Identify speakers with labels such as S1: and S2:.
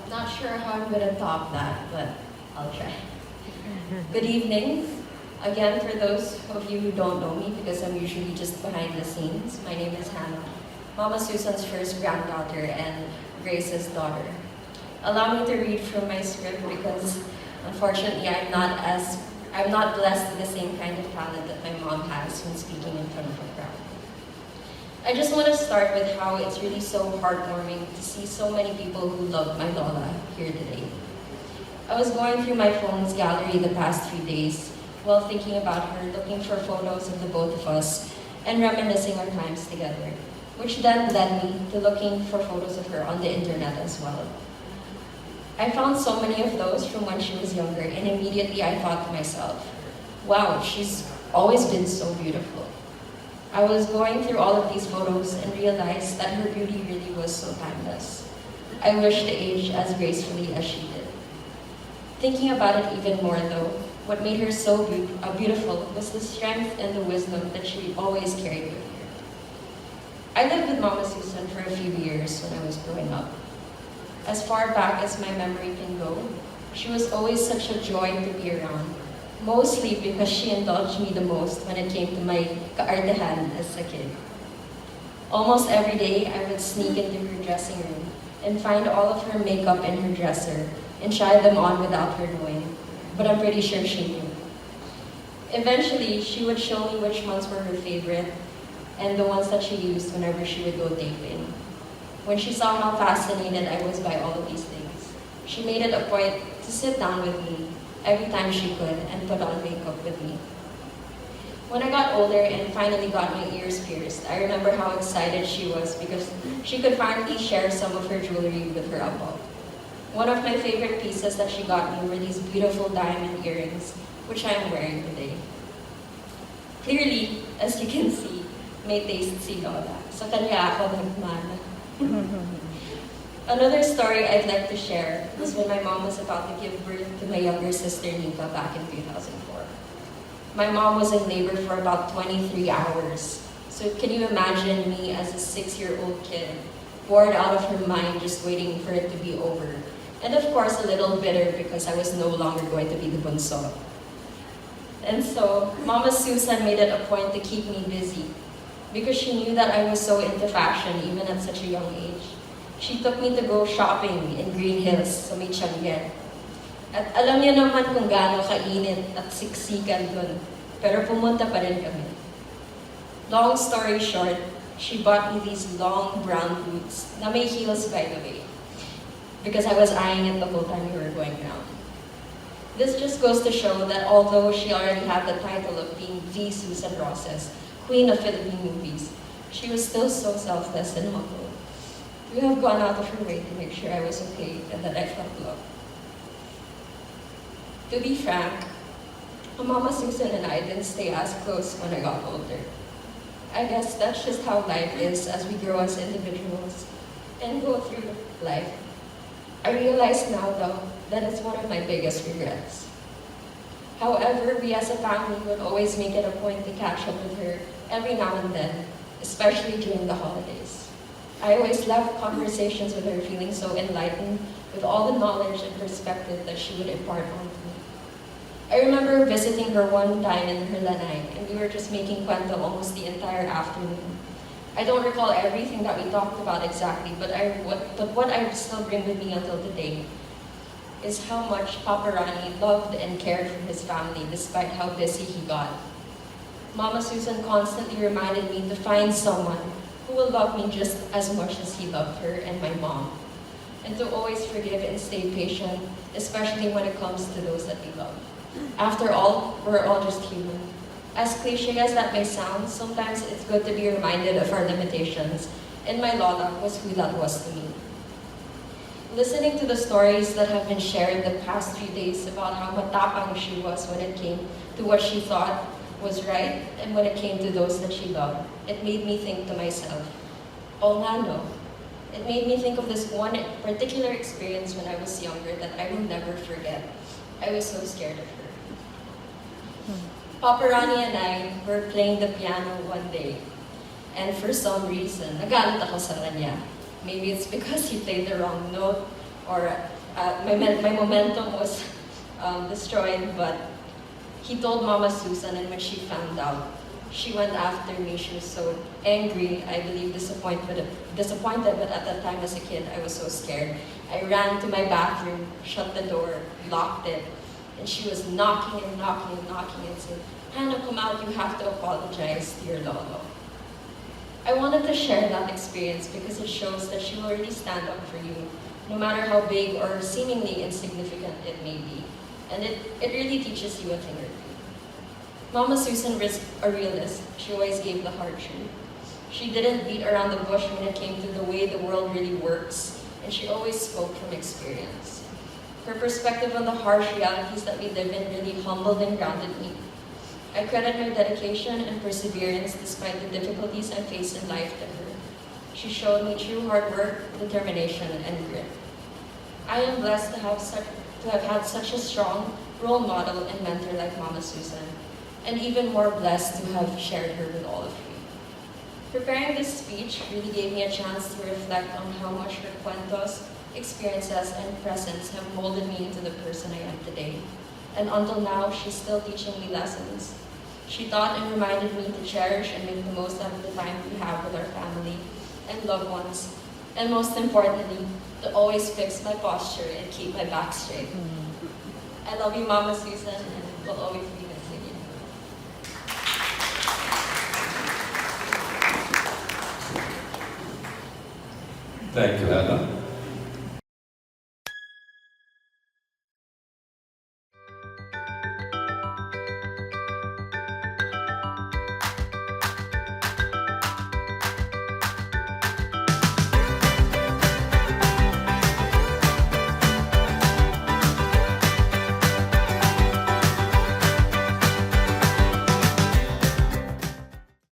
S1: Not sure how I'm gonna top that, but I'll try. Good evening. Again, for those of you who don't know me, because I'm usually just behind the scenes, my name is Hannah, Mama Susan's first granddaughter and Grace's daughter. Allow me to read from my script because unfortunately I'm not blessed with the same kind of talent that my mom has when speaking in front of a crowd. I just want to start with how it's really so heartwarming to see so many people who love my Lola here today. I was going through my phone's gallery the past few days while thinking about her, looking for photos of the both of us and reminiscing our times together, which then led me to looking for photos of her on the internet as well. I found so many of those from when she was younger, and immediately I thought to myself, wow, she's always been so beautiful. I was going through all of these photos and realized that her beauty really was so timeless. I wish to age as gracefully as she did. Thinking about it even more though, what made her so beautiful was the strength and the wisdom that she always carried with her. I lived with Mama Susan for a few years when I was growing up. As far back as my memory can go, she was always such a joy to be around, mostly because she indulged me the most when it came to my kaartehan as a kid. Almost every day, I would sneak into her dressing room and find all of her makeup in her dresser and try them on without her knowing, but I'm pretty sure she knew. Eventually, she would show me which ones were her favorite and the ones that she used whenever she would go taping. When she saw how fascinated I was by all of these things, she made it a point to sit down with me every time she could and put on makeup with me. When I got older and finally got my ears pierced, I remember how excited she was because she could finally share some of her jewelry with her apo. One of my favorite pieces that she got me were these beautiful diamond earrings, which I am wearing today. Clearly, as you can see, may taste si Lola. Sa kanya ako nagmana. Another story I'd like to share was when my mom was about to give birth to my younger sister Nika back in 2004. My mom was in labor for about 23 hours. So can you imagine me as a 6-year-old kid, bored out of her mind just waiting for it to be over? And of course a little bitter because I was no longer going to be the bunso. And so Mama Susan made it a point to keep me busy because she knew that I was so into fashion even at such a young age. She took me to go shopping in Green Hills sa may Tianggen. At alam niya naman kung gaano kainit at siksikan dun, pero pumunta pa rin kami. Long story short, she bought me these long brown boots na may heels by the way, because I was eyeing it the whole time we were going down. This just goes to show that although she already had the title of being the Susan Roses, Queen of Philippine movies, she was still so selfless and humble. We have gone out of her way to make sure I was okay and that I felt loved. To be frank, Mama Susan and I didn't stay as close when I got older. I guess that's just how life is as we grow as individuals and go through life. I realize now though that it's one of my biggest regrets. However, we as a family would always make it a point to catch up with her every now and then, especially during the holidays. I always left conversations with her feeling so enlightened with all the knowledge and perspective that she would impart on me. I remember visiting her one time in her lanai, and we were just making kwento almost the entire afternoon. I don't recall everything that we talked about exactly, but what I still bring with me until today is how much Papa Rani loved and cared for his family despite how busy he got. Mama Susan constantly reminded me to find someone who will love me just as much as he loved her and my mom, and to always forgive and stay patient, especially when it comes to those that we love. After all, we're all just human. As cliche as that may sound, sometimes it's good to be reminded of our limitations, and my Lola was who that was to me. Listening to the stories that have been shared the past few days about how matapang she was when it came to what she thought was right and when it came to those that she loved, it made me think to myself, oh nga no. It made me think of this one particular experience when I was younger that I will never forget. I was so scared of her. Papa Ronnie and I were playing the piano one day, and for some reason, nagalit ako sa kanya. Maybe it's because he played the wrong note, or my momentum was destroyed, but he told Mama Susan, and when she found out, she went after me. She was so angry, I believe disappointed, but at that time as a kid, I was so scared. I ran to my bathroom, shut the door, locked it, and she was knocking and knocking and knocking and saying, "Hannah, come out, you have to apologize to your Lolo." I wanted to share that experience because it shows that she will really stand up for you, no matter how big or seemingly insignificant it may be. And it really teaches you a thing or two. Mama Susan was a realist. She always gave the hard truth. She didn't beat around the bush when it came to the way the world really works, and she always spoke from experience. Her perspective on the harsh realities that we live in really humbled and grounded me. I credit her dedication and perseverance despite the difficulties I faced in life to her. She showed me true hard work, determination, and grit. I am blessed to have had such a strong role model and mentor like Mama Susan, and even more blessed to have shared her with all of you. Preparing this speech really gave me a chance to reflect on how much her cuentos, experiences, and presence have molded me into the person I am today. And until now, she's still teaching me lessons. She taught and reminded me to cherish and make the most out of the time we have with our family and loved ones. And most importantly, to always fix my posture and keep my back straight. I love you, Mama Susan, and will always be missing you.
S2: Thank you, Hannah.